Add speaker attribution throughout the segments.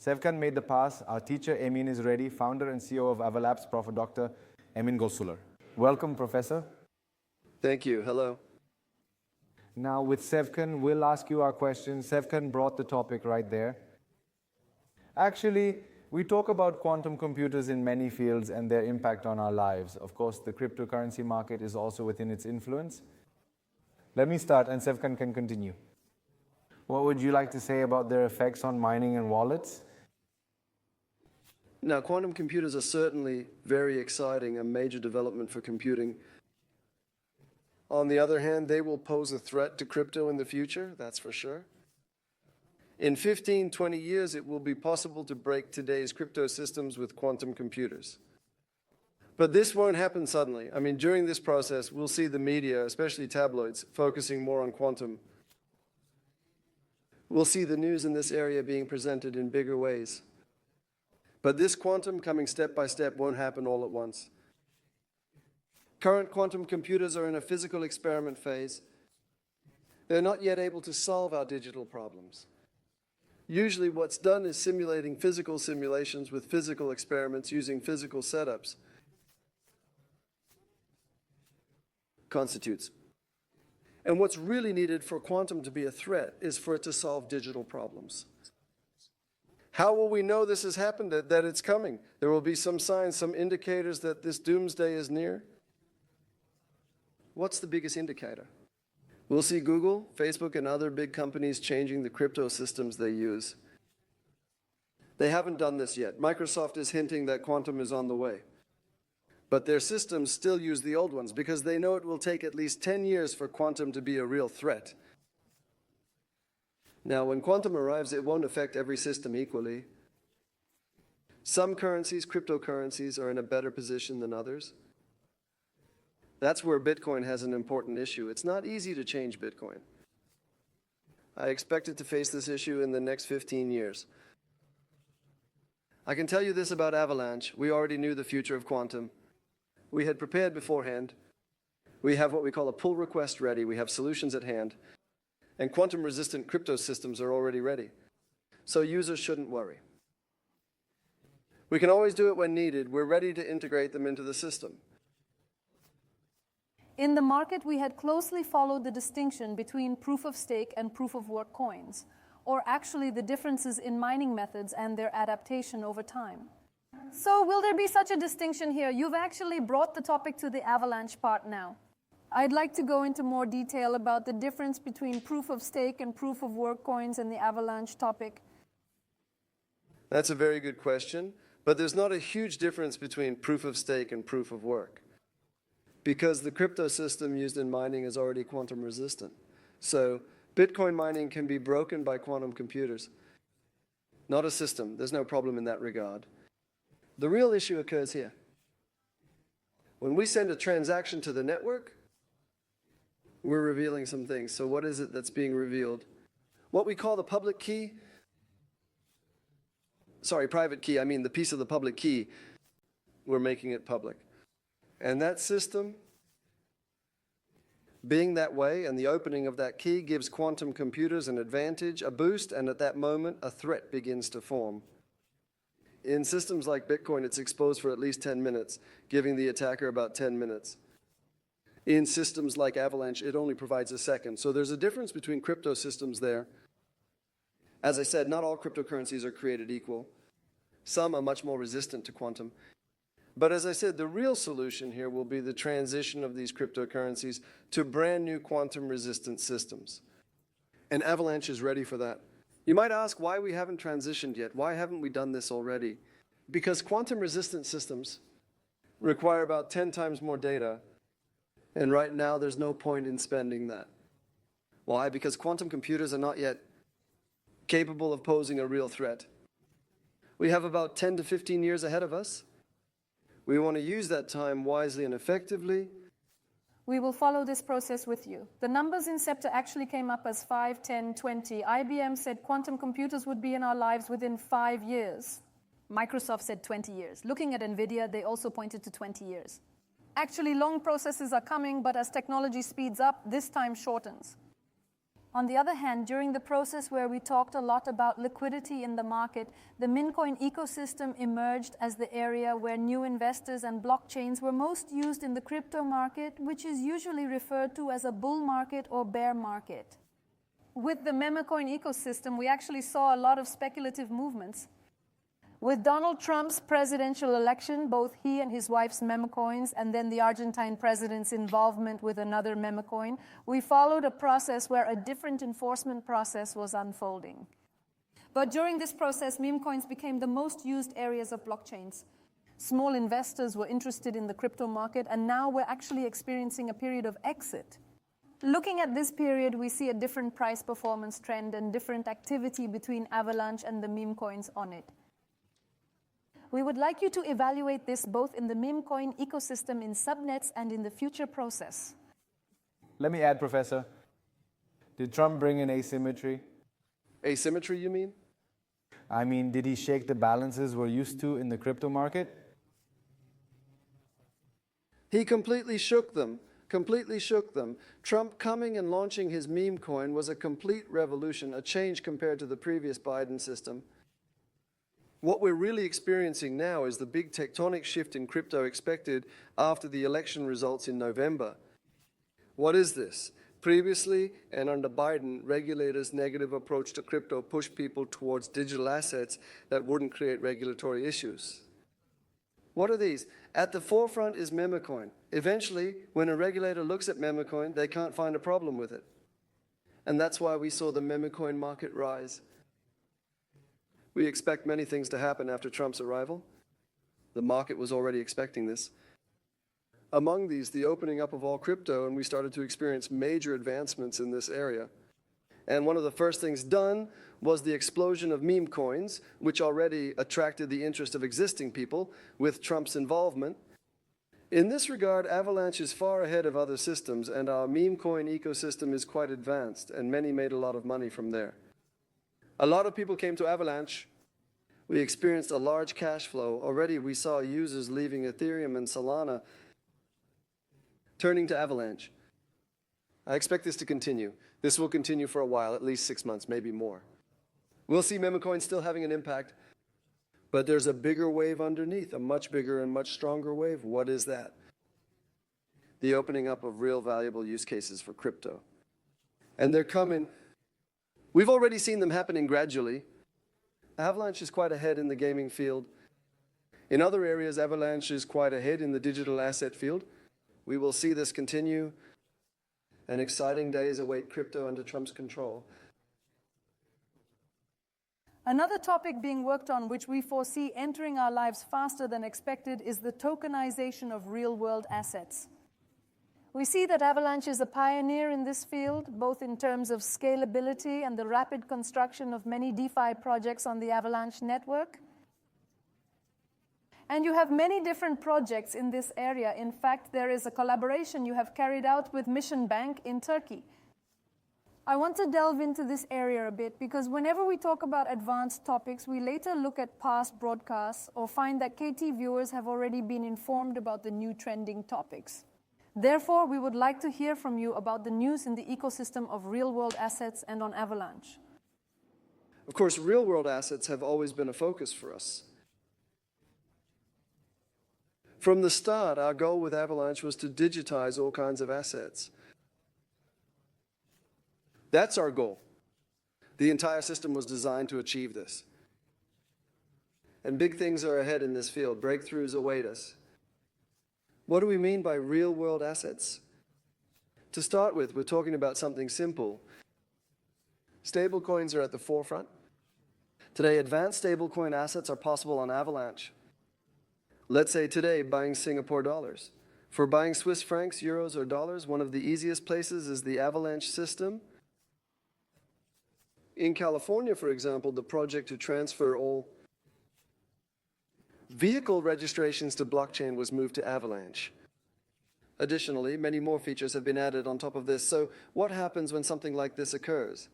Speaker 1: Sevkan made the pass. Our teacher, Emin, is ready, founder and CEO of Avalabs, Prof. Dr. Emin Gün. Welcome, Professor.
Speaker 2: Thank you. Hello.
Speaker 1: Now, with Sevkan, we'll ask you our questions. Sevkan brought the topic right there. Actually, we talk about quantum computers in many fields and their impact on our lives. Of course, the cryptocurrency market is also within its influence. Let me start, and Sevkan can continue. What would you like to say about their effects on mining and wallets?
Speaker 2: Now, quantum computers are certainly very exciting, a major development for computing. On the other hand, they will pose a threat to crypto in the future, that's for sure. In 15, 20 years, it will be possible to break today's crypto systems with quantum computers. But this won't happen suddenly. I mean, during this process, we'll see the media, especially tabloids, focusing more on quantum. We'll see the news in this area being presented in bigger ways. But this quantum coming step by step won't happen all at once. Current quantum computers are in a physical experiment phase. They're not yet able to solve our digital problems. Usually what's done is simulating physical simulations with physical experiments using physical setups. Constitutes. And what's really needed for quantum to be a threat is for it to solve digital problems. How will we know this has happened, that it's coming? There will be some signs, some indicators that this doomsday is near. What's the biggest indicator? We'll see Google, Facebook, and other big companies changing the crypto systems they use. They haven't done this yet. Microsoft is hinting that quantum is on the way. But their systems still use the old ones because they know it will take at least 10 years for quantum to be a real threat. Now, when quantum arrives, it won't affect every system equally. Some currencies, cryptocurrencies, are in a better position than others. That's where Bitcoin has an important issue. It's not easy to change Bitcoin. I expect it to face this issue in the next 15 years. I can tell you this about Avalanche. We already knew the future of quantum. We had prepared beforehand. We have what we call a pull request ready. We have solutions at hand. And quantum-resistant crypto systems are already ready. So users shouldn't worry. We can always do it when needed. We're ready to integrate them into the system.
Speaker 3: In the market, we had closely followed the distinction between proof-of-stake and proof-of-work coins, or actually the differences in mining methods and their adaptation over time. So will there be such a distinction here? You've actually brought the topic to the Avalanche part now. I'd like to go into more detail about the difference between proof-of-stake and proof-of-work coins and the Avalanche topic.
Speaker 2: That's a very good question, but there's not a huge difference between proof-of-stake and proof-of-work, because the crypto system used in mining is already quantum resistant. So Bitcoin mining can be broken by quantum computers. Not a system. There's no problem in that regard. The real issue occurs here. When we send a transaction to the network, we're revealing some things. So what is it that's being revealed? What we call the public key, private key, I mean the piece of the public key, we're making it public. And that system, being that way, and the opening of that key gives quantum computers an advantage, a boost, and at that moment, a threat begins to form. In systems like Bitcoin, it's exposed for at least 10 minutes, giving the attacker about 10 minutes. In systems like Avalanche, it only provides a second. So there's a difference between crypto systems there. As I said, not all cryptocurrencies are created equal. Some are much more resistant to quantum. But as I said, the real solution here will be the transition of these cryptocurrencies to brand new quantum-resistant systems. And Avalanche is ready for that. You might ask why we haven't transitioned yet. Why haven't we done this already? Because quantum-resistant systems require about 10 times more data. And right now, there's no point in spending that. Why? Because quantum computers are not yet capable of posing a real threat. We have about 10 to 15 years ahead of us. We want to use that time wisely and effectively.
Speaker 3: We will follow this process with you. The numbers in SEPTA actually came up as 5, 10, 20. IBM said quantum computers would be in our lives within 5 years. Microsoft said 20 years. Looking at NVIDIA, they also pointed to 20 years. Actually, long processes are coming, but as technology speeds up, this time shortens. On the other hand, during the process where we talked a lot about liquidity in the market, the Mincoin ecosystem emerged as the area where new investors and blockchains were most used in the crypto market, which is usually referred to as a bull market or bear market. With the memecoin ecosystem, we actually saw a lot of speculative movements. With Donald Trump's presidential election, both he and his wife's memecoins, and then the Argentine president's involvement with another memecoin, we followed a process where a different enforcement process was unfolding. But during this process, meme coins became the most used areas of blockchains. Small investors were interested in the crypto market, and now we're actually experiencing a period of exit. Looking at this period, we see a different price performance trend and different activity between Avalanche and the meme coins on it. We would like you to evaluate this both in the meme coin ecosystem in subnets and in the future process.
Speaker 1: Let me add, Professor. Did Trump bring in asymmetry?
Speaker 2: Asymmetry, you mean?
Speaker 1: I mean, did he shake the balances we're used to in the crypto market?
Speaker 2: He completely shook them. Trump coming and launching his meme coin was a complete revolution, a change compared to the previous Biden system. What we're really experiencing now is the big tectonic shift in crypto expected after the election results in November. What is this? Previously, and under Biden, regulators' negative approach to crypto pushed people towards digital assets that wouldn't create regulatory issues. What are these? At the forefront is memecoin. Eventually, when a regulator looks at memecoin, they can't find a problem with it. And that's why we saw the memecoin market rise. We expect many things to happen after Trump's arrival. The market was already expecting this. Among these, the opening up of all crypto, and we started to experience major advancements in this area. And one of the first things done was the explosion of meme coins, which already attracted the interest of existing people with Trump's involvement. In this regard, Avalanche is far ahead of other systems, and our meme coin ecosystem is quite advanced, and many made a lot of money from there. A lot of people came to Avalanche. We experienced a large cash flow. Already we saw users leaving Ethereum and Solana, turning to Avalanche. I expect this to continue. This will continue for a while, at least 6 months, maybe more. We'll see memecoin still having an impact, but there's a bigger wave underneath, a much bigger and much stronger wave. What is that? The opening up of real valuable use cases for crypto. And they're coming. We've already seen them happening gradually. Avalanche is quite ahead in the gaming field. In other areas, Avalanche is quite ahead in the digital asset field. We will see this continue, and exciting days await crypto under Trump's control.
Speaker 3: Another topic being worked on, which we foresee entering our lives faster than expected, is the tokenization of real-world assets. We see that Avalanche is a pioneer in this field, both in terms of scalability and the rapid construction of many DeFi projects on the Avalanche network. And you have many different projects in this area. In fact, there is a collaboration you have carried out with Mission Bank in Turkey. I want to delve into this area a bit because whenever we talk about advanced topics, we later look at past broadcasts or find that KT viewers have already been informed about the new trending topics. Therefore, we would like to hear from you about the news in the ecosystem of real-world assets and on Avalanche.
Speaker 2: Of course, real-world assets have always been a focus for us. From the start, our goal with Avalanche was to digitize all kinds of assets. That's our goal. The entire system was designed to achieve this. And big things are ahead in this field. Breakthroughs await us. What do we mean by real-world assets? To start with, we're talking about something simple. Stablecoins are at the forefront. Today, advanced stablecoin assets are possible on Avalanche. Let's say today, buying Singapore dollars. For buying Swiss francs, euros, or dollars, one of the easiest places is the Avalanche system. In California, for example, the project to transfer all vehicle registrations to blockchain was moved to Avalanche. Additionally, many more features have been added on top of this. So what happens when something like this occurs?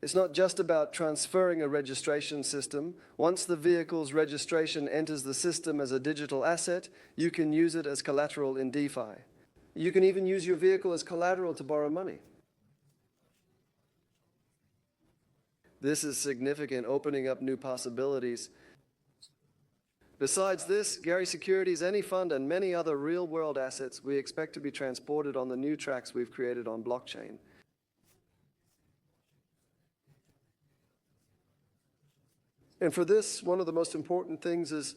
Speaker 2: It's not just about transferring a registration system. Once the vehicle's registration enters the system as a digital asset, you can use it as collateral in DeFi. You can even use your vehicle as collateral to borrow money. This is significant, opening up new possibilities. Besides this, Gary Securities, any fund, and many other real-world assets we expect to be transported on the new tracks we've created on blockchain. And for this, one of the most important things is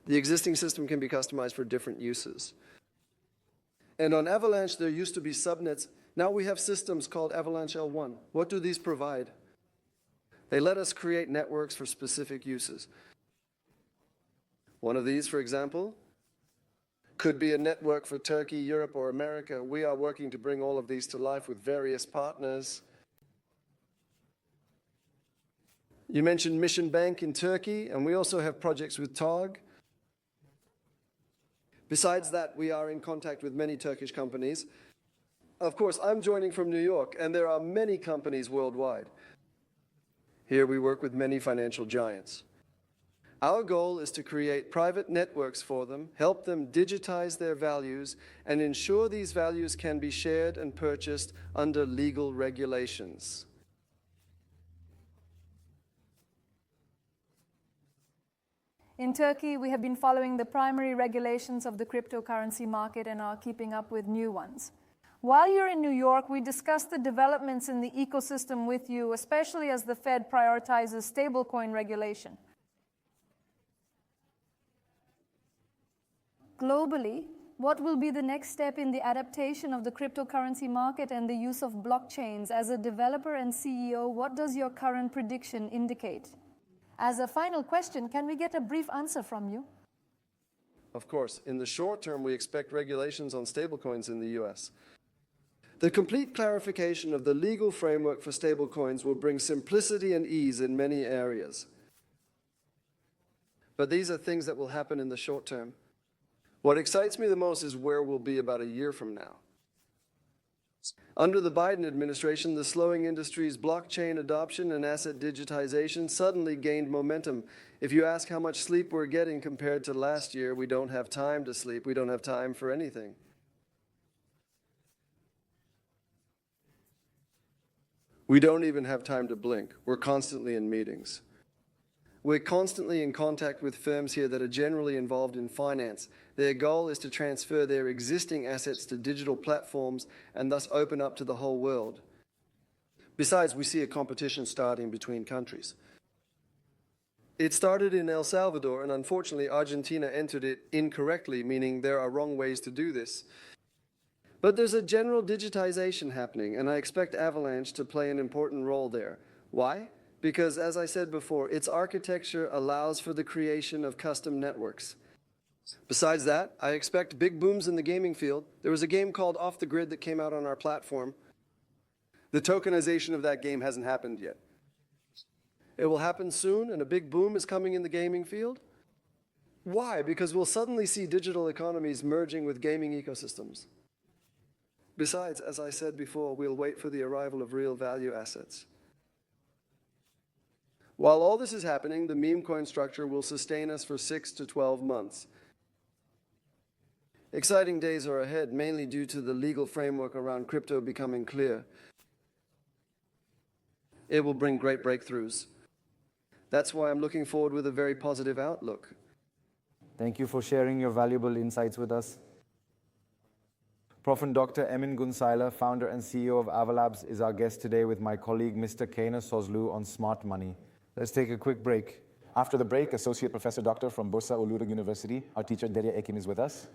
Speaker 2: the existing system can be customized for different uses. And on Avalanche, there used to be subnets. Now we have systems called Avalanche L1. What do these provide? They let us create networks for specific uses. One of these, for example, could be a network for Turkey, Europe, or America. We are working to bring all of these to life with various partners. You mentioned Mission Bank in Turkey, and we also have projects with TOG. Besides that, we are in contact with many Turkish companies. Of course, I'm joining from New York, and there are many companies worldwide. Here we work with many financial giants. Our goal is to create private networks for them, help them digitize their values, and ensure these values can be shared and purchased under legal regulations.
Speaker 3: In Turkey, we have been following the primary regulations of the cryptocurrency market and are keeping up with new ones. While you're in New York, we discussed the developments in the ecosystem with you, especially as the Fed prioritizes stablecoin regulation. Globally, what will be the next step in the adaptation of the cryptocurrency market and the use of blockchains? As a developer and CEO, what does your current prediction indicate? As a final question, can we get a brief answer from you?
Speaker 2: Of course, in the short term, we expect regulations on stablecoins in the US. The complete clarification of the legal framework for stablecoins will bring simplicity and ease in many areas. But these are things that will happen in the short term. What excites me the most is where we'll be about a year from now. Under the Biden administration, the slowing industry's blockchain adoption and asset digitization suddenly gained momentum. If you ask how much sleep we're getting compared to last year, we don't have time to sleep. We don't have time for anything. We don't even have time to blink. We're constantly in meetings. We're constantly in contact with firms here that are generally involved in finance. Their goal is to transfer their existing assets to digital platforms and thus open up to the whole world. Besides, we see a competition starting between countries. It started in El Salvador, and unfortunately, Argentina entered it incorrectly, meaning there are wrong ways to do this. But there's a general digitization happening, and I expect Avalanche to play an important role there. Why? Because, as I said before, its architecture allows for the creation of custom networks. Besides that, I expect big booms in the gaming field. There was a game called Off the Grid that came out on our platform. The tokenization of that game hasn't happened yet. It will happen soon, and a big boom is coming in the gaming field. Why? Because we'll suddenly see digital economies merging with gaming ecosystems. Besides, as I said before, we'll wait for the arrival of real value assets. While all this is happening, the meme coin structure will sustain us for 6 to 12 months. Exciting days are ahead, mainly due to the legal framework around crypto becoming clear. It will bring great breakthroughs. That's why I'm looking forward with a very positive outlook.
Speaker 1: Thank you for sharing your valuable insights with us. Prof. and Dr. Emin Gün, founder and CEO of Avalabs, is our guest today with my colleague, Mr. Kena Sozlu, on smart money. Let's take a quick break.
Speaker 4: After the break, Associate Professor Doctor from Bursa Uluru University, our teacher Derya Ekim is with us.